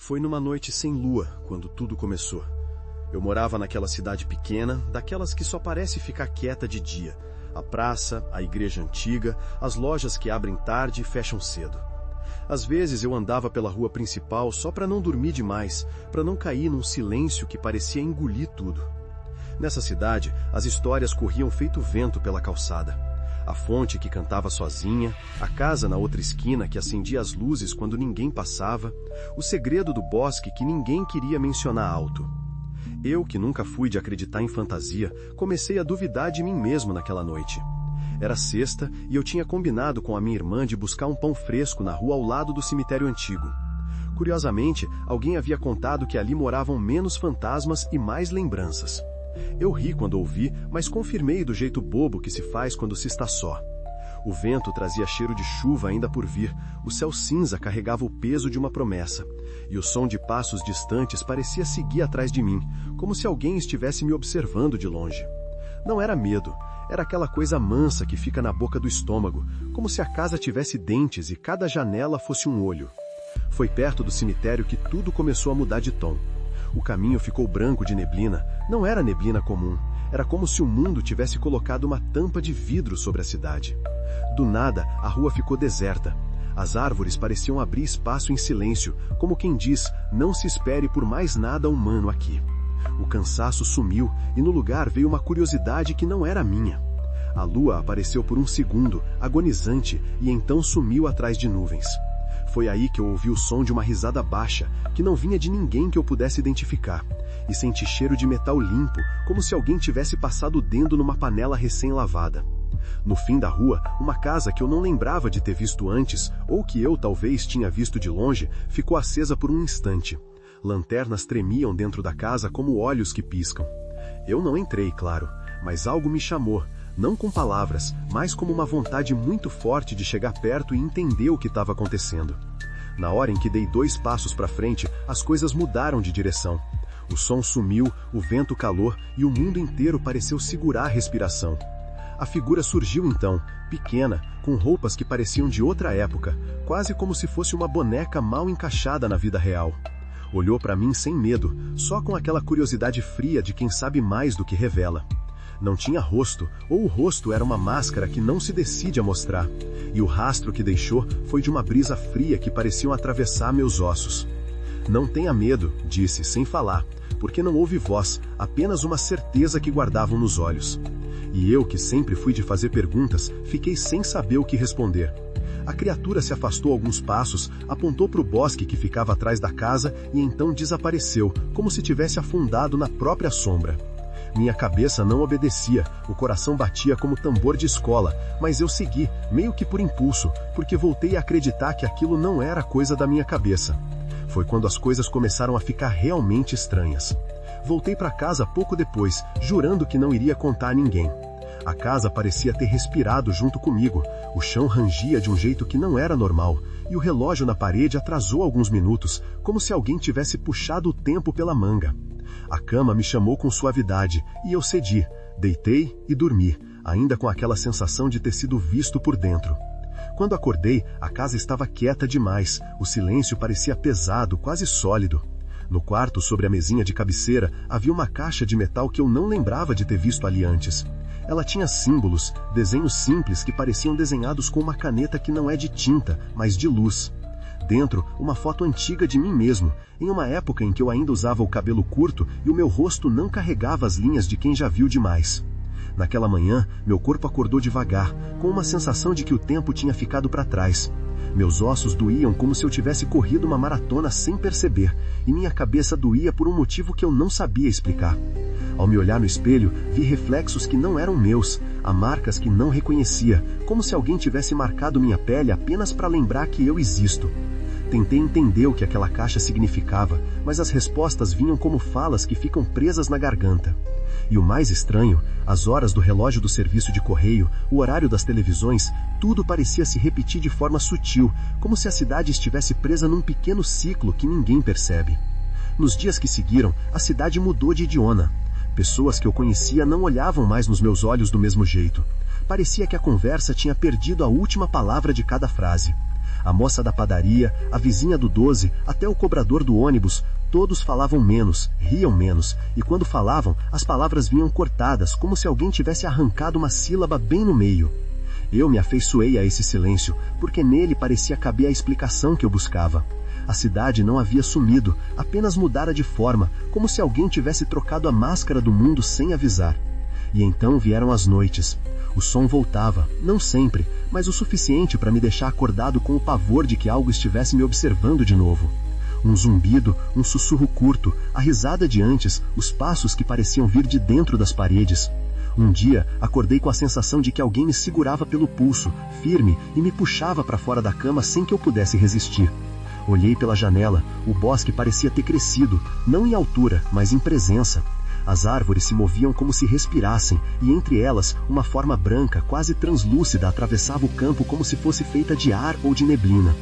Foi numa noite sem lua, quando tudo começou. Eu morava naquela cidade pequena, daquelas que só parece ficar quieta de dia. A praça, a igreja antiga, as lojas que abrem tarde e fecham cedo. Às vezes eu andava pela rua principal só para não dormir demais, para não cair num silêncio que parecia engolir tudo. Nessa cidade, as histórias corriam feito vento pela calçada. A fonte que cantava sozinha, a casa na outra esquina que acendia as luzes quando ninguém passava, o segredo do bosque que ninguém queria mencionar alto. Eu, que nunca fui de acreditar em fantasia, comecei a duvidar de mim mesmo naquela noite. Era sexta e eu tinha combinado com a minha irmã de buscar um pão fresco na rua ao lado do cemitério antigo. Curiosamente, alguém havia contado que ali moravam menos fantasmas e mais lembranças. Eu ri quando ouvi, mas confirmei do jeito bobo que se faz quando se está só. O vento trazia cheiro de chuva ainda por vir, o céu cinza carregava o peso de uma promessa, e o som de passos distantes parecia seguir atrás de mim, como se alguém estivesse me observando de longe. Não era medo, era aquela coisa mansa que fica na boca do estômago, como se a casa tivesse dentes e cada janela fosse um olho. Foi perto do cemitério que tudo começou a mudar de tom. O caminho ficou branco de neblina. Não era neblina comum. Era como se o mundo tivesse colocado uma tampa de vidro sobre a cidade. Do nada, a rua ficou deserta. As árvores pareciam abrir espaço em silêncio, como quem diz, não se espere por mais nada humano aqui. O cansaço sumiu e no lugar veio uma curiosidade que não era minha. A lua apareceu por um segundo, agonizante, e então sumiu atrás de nuvens. Foi aí que eu ouvi o som de uma risada baixa, que não vinha de ninguém que eu pudesse identificar, e senti cheiro de metal limpo, como se alguém tivesse passado o dedo numa panela recém-lavada. No fim da rua, uma casa que eu não lembrava de ter visto antes, ou que eu talvez tinha visto de longe, ficou acesa por um instante. Lanternas tremiam dentro da casa como olhos que piscam. Eu não entrei, claro, mas algo me chamou, não com palavras, mas como uma vontade muito forte de chegar perto e entender o que estava acontecendo. Na hora em que dei 2 passos para frente, as coisas mudaram de direção. O som sumiu, o vento calou e o mundo inteiro pareceu segurar a respiração. A figura surgiu então, pequena, com roupas que pareciam de outra época, quase como se fosse uma boneca mal encaixada na vida real. Olhou para mim sem medo, só com aquela curiosidade fria de quem sabe mais do que revela. Não tinha rosto, ou o rosto era uma máscara que não se decide a mostrar, e o rastro que deixou foi de uma brisa fria que parecia atravessar meus ossos. Não tenha medo, disse, sem falar, porque não houve voz, apenas uma certeza que guardavam nos olhos. E eu, que sempre fui de fazer perguntas, fiquei sem saber o que responder. A criatura se afastou alguns passos, apontou para o bosque que ficava atrás da casa e então desapareceu, como se tivesse afundado na própria sombra. Minha cabeça não obedecia, o coração batia como tambor de escola, mas eu segui, meio que por impulso, porque voltei a acreditar que aquilo não era coisa da minha cabeça. Foi quando as coisas começaram a ficar realmente estranhas. Voltei para casa pouco depois, jurando que não iria contar a ninguém. A casa parecia ter respirado junto comigo, o chão rangia de um jeito que não era normal, e o relógio na parede atrasou alguns minutos, como se alguém tivesse puxado o tempo pela manga. A cama me chamou com suavidade, e eu cedi, deitei e dormi, ainda com aquela sensação de ter sido visto por dentro. Quando acordei, a casa estava quieta demais, o silêncio parecia pesado, quase sólido. No quarto, sobre a mesinha de cabeceira, havia uma caixa de metal que eu não lembrava de ter visto ali antes. Ela tinha símbolos, desenhos simples que pareciam desenhados com uma caneta que não é de tinta, mas de luz. Dentro, uma foto antiga de mim mesmo, em uma época em que eu ainda usava o cabelo curto e o meu rosto não carregava as linhas de quem já viu demais. Naquela manhã, meu corpo acordou devagar, com uma sensação de que o tempo tinha ficado para trás. Meus ossos doíam como se eu tivesse corrido uma maratona sem perceber, e minha cabeça doía por um motivo que eu não sabia explicar. Ao me olhar no espelho, vi reflexos que não eram meus, há marcas que não reconhecia, como se alguém tivesse marcado minha pele apenas para lembrar que eu existo. Tentei entender o que aquela caixa significava, mas as respostas vinham como falas que ficam presas na garganta. E o mais estranho, as horas do relógio do serviço de correio, o horário das televisões, tudo parecia se repetir de forma sutil, como se a cidade estivesse presa num pequeno ciclo que ninguém percebe. Nos dias que seguiram, a cidade mudou de idioma. Pessoas que eu conhecia não olhavam mais nos meus olhos do mesmo jeito. Parecia que a conversa tinha perdido a última palavra de cada frase. A moça da padaria, a vizinha do 12, até o cobrador do ônibus, todos falavam menos, riam menos, e quando falavam, as palavras vinham cortadas, como se alguém tivesse arrancado uma sílaba bem no meio. Eu me afeiçoei a esse silêncio, porque nele parecia caber a explicação que eu buscava. A cidade não havia sumido, apenas mudara de forma, como se alguém tivesse trocado a máscara do mundo sem avisar. E então vieram as noites. O som voltava, não sempre, mas o suficiente para me deixar acordado com o pavor de que algo estivesse me observando de novo. Um zumbido, um sussurro curto, a risada de antes, os passos que pareciam vir de dentro das paredes. Um dia, acordei com a sensação de que alguém me segurava pelo pulso, firme, e me puxava para fora da cama sem que eu pudesse resistir. Olhei pela janela, o bosque parecia ter crescido, não em altura, mas em presença. As árvores se moviam como se respirassem, e entre elas, uma forma branca, quase translúcida, atravessava o campo como se fosse feita de ar ou de neblina.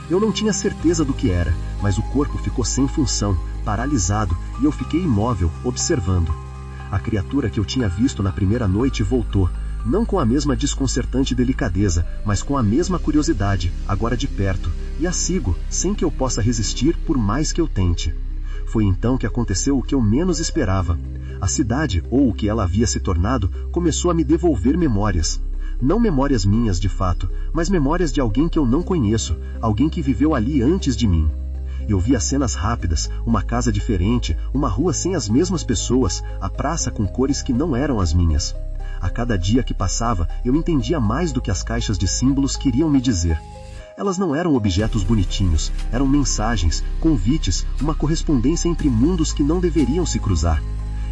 Eu não tinha certeza do que era, mas o corpo ficou sem função, paralisado, e eu fiquei imóvel, observando. A criatura que eu tinha visto na primeira noite voltou, não com a mesma desconcertante delicadeza, mas com a mesma curiosidade, agora de perto, e a sigo, sem que eu possa resistir por mais que eu tente. Foi então que aconteceu o que eu menos esperava. A cidade, ou o que ela havia se tornado, começou a me devolver memórias. Não memórias minhas de fato, mas memórias de alguém que eu não conheço, alguém que viveu ali antes de mim. Eu via cenas rápidas, uma casa diferente, uma rua sem as mesmas pessoas, a praça com cores que não eram as minhas. A cada dia que passava, eu entendia mais do que as caixas de símbolos queriam me dizer. Elas não eram objetos bonitinhos, eram mensagens, convites, uma correspondência entre mundos que não deveriam se cruzar.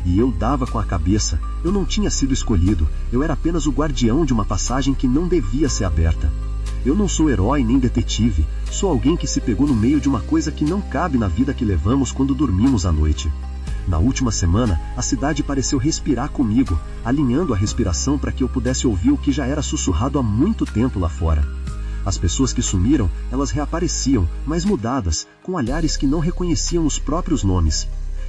E eu dava com a cabeça, eu não tinha sido escolhido, eu era apenas o guardião de uma passagem que não devia ser aberta. Eu não sou herói nem detetive, sou alguém que se pegou no meio de uma coisa que não cabe na vida que levamos quando dormimos à noite. Na última semana, a cidade pareceu respirar comigo, alinhando a respiração para que eu pudesse ouvir o que já era sussurrado há muito tempo lá fora. As pessoas que sumiram, elas reapareciam, mas mudadas, com olhares que não reconheciam os próprios nomes.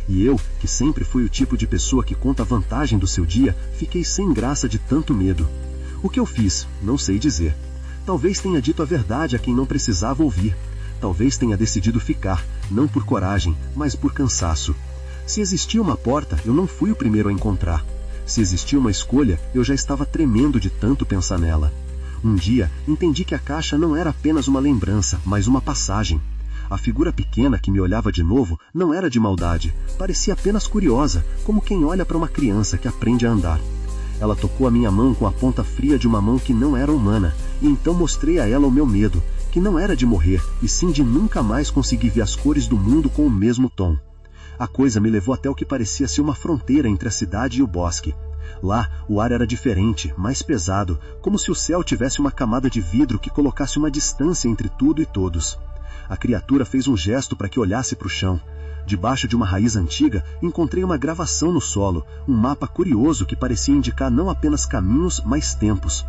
E eu, que sempre fui o tipo de pessoa que conta a vantagem do seu dia, fiquei sem graça de tanto medo. O que eu fiz? Não sei dizer. Talvez tenha dito a verdade a quem não precisava ouvir. Talvez tenha decidido ficar, não por coragem, mas por cansaço. Se existia uma porta, eu não fui o primeiro a encontrar. Se existia uma escolha, eu já estava tremendo de tanto pensar nela. Um dia, entendi que a caixa não era apenas uma lembrança, mas uma passagem. A figura pequena que me olhava de novo não era de maldade, parecia apenas curiosa, como quem olha para uma criança que aprende a andar. Ela tocou a minha mão com a ponta fria de uma mão que não era humana, e então mostrei a ela o meu medo, que não era de morrer, e sim de nunca mais conseguir ver as cores do mundo com o mesmo tom. A coisa me levou até o que parecia ser uma fronteira entre a cidade e o bosque. Lá, o ar era diferente, mais pesado, como se o céu tivesse uma camada de vidro que colocasse uma distância entre tudo e todos. A criatura fez um gesto para que olhasse para o chão. Debaixo de uma raiz antiga, encontrei uma gravação no solo, um mapa curioso que parecia indicar não apenas caminhos, mas tempos.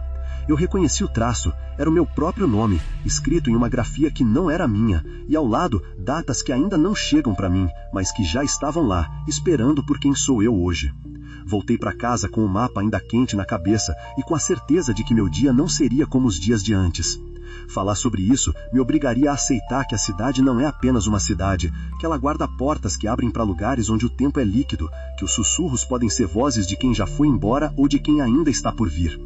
Eu reconheci o traço, era o meu próprio nome, escrito em uma grafia que não era minha, e ao lado, datas que ainda não chegam para mim, mas que já estavam lá, esperando por quem sou eu hoje. Voltei para casa com o mapa ainda quente na cabeça e com a certeza de que meu dia não seria como os dias de antes. Falar sobre isso me obrigaria a aceitar que a cidade não é apenas uma cidade, que ela guarda portas que abrem para lugares onde o tempo é líquido, que os sussurros podem ser vozes de quem já foi embora ou de quem ainda está por vir.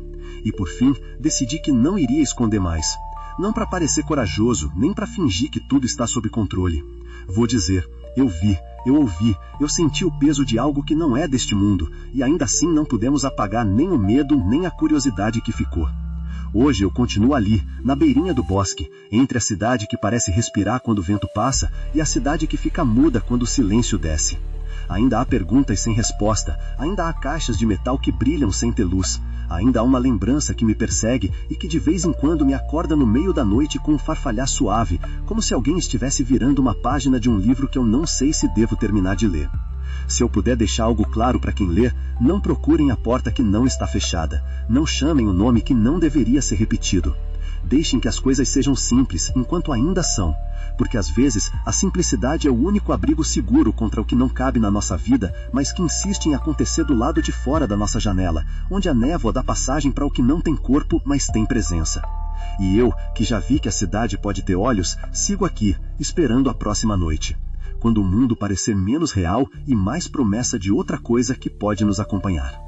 E por fim, decidi que não iria esconder mais. Não para parecer corajoso, nem para fingir que tudo está sob controle. Vou dizer, eu vi, eu ouvi, eu senti o peso de algo que não é deste mundo, e ainda assim não pudemos apagar nem o medo nem a curiosidade que ficou. Hoje eu continuo ali, na beirinha do bosque, entre a cidade que parece respirar quando o vento passa e a cidade que fica muda quando o silêncio desce. Ainda há perguntas sem resposta, ainda há caixas de metal que brilham sem ter luz, ainda há uma lembrança que me persegue e que de vez em quando me acorda no meio da noite com um farfalhar suave, como se alguém estivesse virando uma página de um livro que eu não sei se devo terminar de ler. Se eu puder deixar algo claro para quem lê, não procurem a porta que não está fechada, não chamem o nome que não deveria ser repetido. Deixem que as coisas sejam simples, enquanto ainda são, porque às vezes a simplicidade é o único abrigo seguro contra o que não cabe na nossa vida, mas que insiste em acontecer do lado de fora da nossa janela, onde a névoa dá passagem para o que não tem corpo, mas tem presença. E eu, que já vi que a cidade pode ter olhos, sigo aqui, esperando a próxima noite. Quando o mundo parecer menos real e mais promessa de outra coisa que pode nos acompanhar.